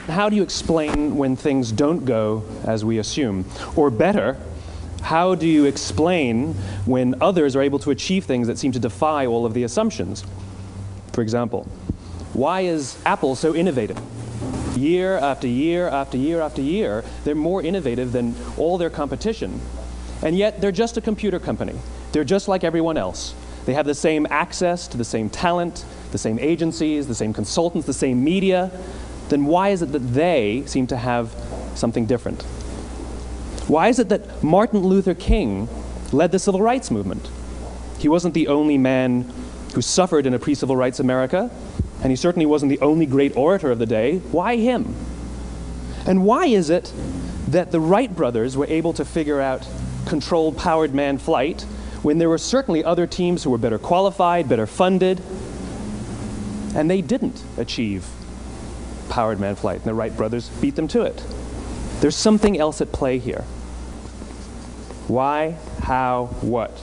how do you explain when things don't go as we assume? Or better, how do you explain when others are able to achieve things that seem to defy all of the assumptions? For example, why is Apple so innovative? Year after year after year after year, they're more innovative than all their competition. And yet, they're just a computer company. They're just like everyone else. They have the same access to the same talent, the same agencies, the same consultants, the same media. Then why is it that they seem to have something different? Why is it that Martin Luther King led the civil rights movement? He wasn't the only man who suffered in a pre-civil rights America, and he certainly wasn't the only great orator of the day. Why him? And why is it that the Wright brothers were able to figure out controlled powered manned flight when there were certainly other teams who were better qualified, better funded, and they didn't achieve powered manned flight, and the Wright brothers beat them to it? There's something else at play here. Why, how, what?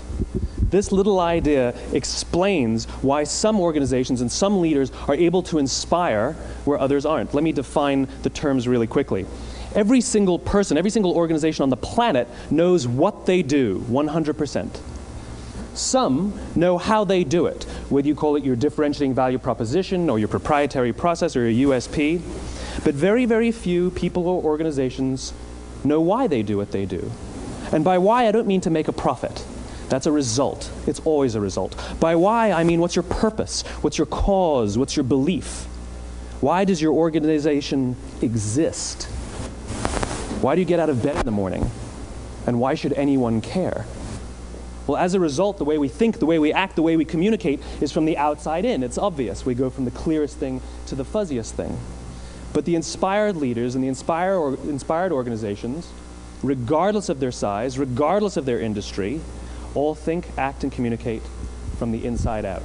This little idea explains why some organizations and some leaders are able to inspire where others aren't. Let me define the terms really quickly. Every single person, every single organization on the planet knows what they do, 100%. Some know how they do it, whether you call it your differentiating value proposition or your proprietary process or your USP. But very, very few people or organizations know why they do what they do. And by why, I don't mean to make a profit. That's a result. It's always a result. By why, I mean what's your purpose? What's your cause? What's your belief? Why does your organization exist? Why do you get out of bed in the morning? And why should anyone care? Well, as a result, the way we think, the way we act, the way we communicate is from the outside in. It's obvious. We go from the clearest thing to the fuzziest thing. But the inspired leaders and the inspired organizations, regardless of their size, regardless of their industry, all think, act, and communicate from the inside out.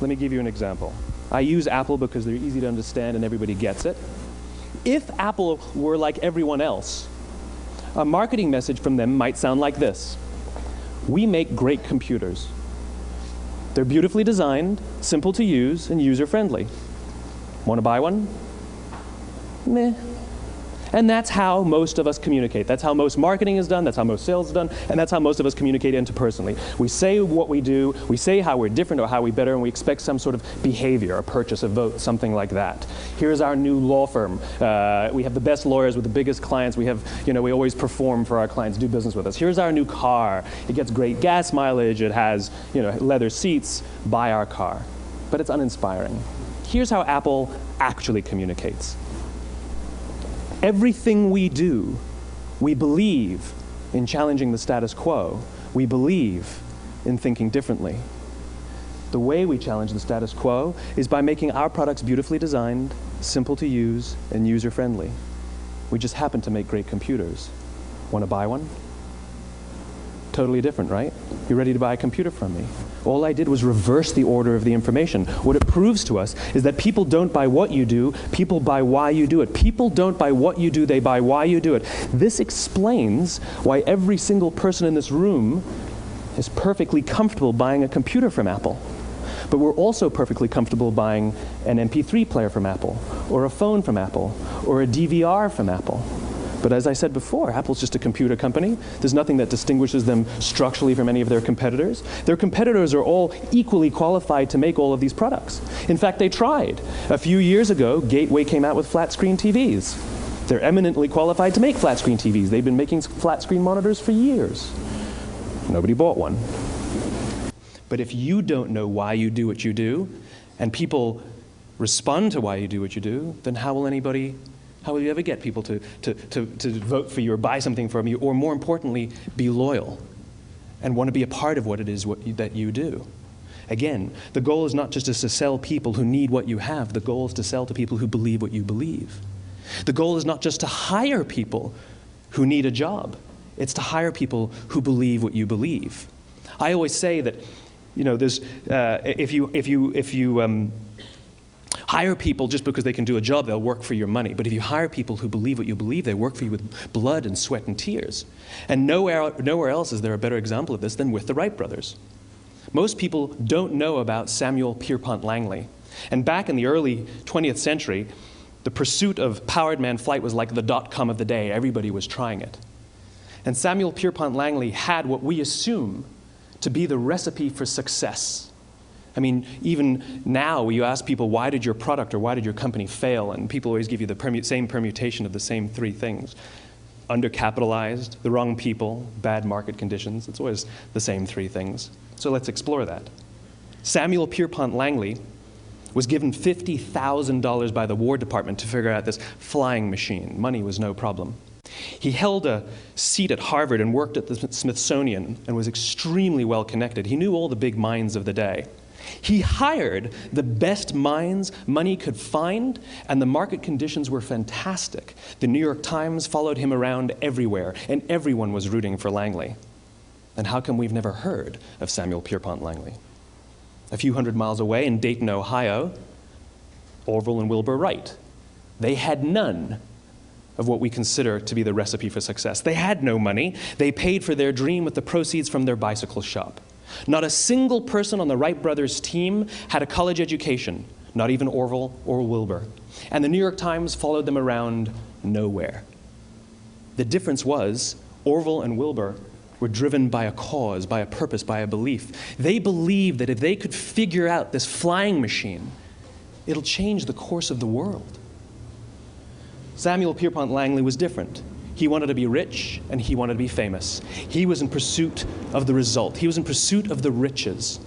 Let me give you an example. I use Apple because they're easy to understand and everybody gets it. If Apple were like everyone else, a marketing message from them might sound like this. We make great computers. They're beautifully designed, simple to use, and user-friendly. Want to buy one? Meh. And that's how most of us communicate. That's how most marketing is done, that's how most sales is done, and that's how most of us communicate interpersonally. We say what we do, we say how we're different or how we're better, and we expect some sort of behavior, a purchase, a vote, something like that. Here's our new law firm. We have the best lawyers with the biggest clients. We have, we always perform for our clients, do business with us. Here's our new car. It gets great gas mileage. It has, leather seats. Buy our car. But it's uninspiring. Here's how Apple actually communicates. Everything we do, we believe in challenging the status quo. We believe in thinking differently. The way we challenge the status quo is by making our products beautifully designed, simple to use, and user-friendly. We just happen to make great computers. Want to buy one? Totally different, right? You're ready to buy a computer from me. All I did was reverse the order of the information. What it proves to us is that people don't buy what you do, people buy why you do it. People don't buy what you do, they buy why you do it. This explains why every single person in this room is perfectly comfortable buying a computer from Apple. But we're also perfectly comfortable buying an MP3 player from Apple, or a phone from Apple, or a DVR from Apple. But as I said before, Apple's just a computer company. There's nothing that distinguishes them structurally from any of their competitors. Their competitors are all equally qualified to make all of these products. In fact, they tried. A few years ago, Gateway came out with flat-screen TVs. They're eminently qualified to make flat-screen TVs. They've been making flat-screen monitors for years. Nobody bought one. But if you don't know why you do what you do, and people respond to why you do what you do, then how will you ever get people to vote for you or buy something from you, or more importantly, be loyal and want to be a part of what it is that you do? Again, the goal is not just to sell people who need what you have. The goal is to sell to people who believe what you believe. The goal is not just to hire people who need a job. It's to hire people who believe what you believe. I always say that, there's if you hire people just because they can do a job, they'll work for your money. But if you hire people who believe what you believe, they work for you with blood and sweat and tears. And nowhere else is there a better example of this than with the Wright brothers. Most people don't know about Samuel Pierpont Langley. And back in the early 20th century, The pursuit of powered man flight was like the .com of the day. Everybody was trying it. And Samuel Pierpont Langley had what we assume to be the recipe for success. I mean, even now you ask people, why did your product or why did your company fail? And people always give you the same permutation of the same three things. Undercapitalized, the wrong people, bad market conditions. It's always the same three things. So let's explore that. Samuel Pierpont Langley was given $50,000 by the War Department to figure out this flying machine. Money was no problem. He held a seat at Harvard and worked at the Smithsonian and was extremely well connected. He knew all the big minds of the day. He hired the best minds money could find, and the market conditions were fantastic. The New York Times followed him around everywhere, and everyone was rooting for Langley. And how come we've never heard of Samuel Pierpont Langley? A few hundred miles away in Dayton, Ohio, Orville and Wilbur Wright. They had none of what we consider to be the recipe for success. They had no money. They paid for their dream with the proceeds from their bicycle shop. Not a single person on the Wright brothers' team had a college education, not even Orville or Wilbur. And the New York Times followed them around nowhere. The difference was Orville and Wilbur were driven by a cause, by a purpose, by a belief. They believed that if they could figure out this flying machine, it'll change the course of the world. Samuel Pierpont Langley was different. He wanted to be rich, and he wanted to be famous. He was in pursuit of the result. He was in pursuit of the riches.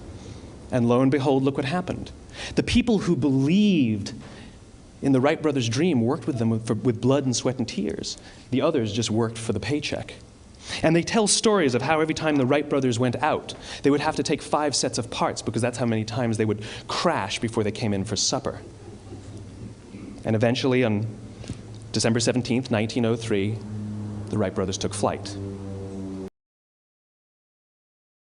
And lo and behold, look what happened. The people who believed in the Wright brothers' dream worked with them with blood and sweat and tears. The others just worked for the paycheck. And they tell stories of how every time the Wright brothers went out, they would have to take 5 sets of parts because that's how many times they would crash before they came in for supper. And eventually, on December 17th, 1903, the Wright brothers took flight.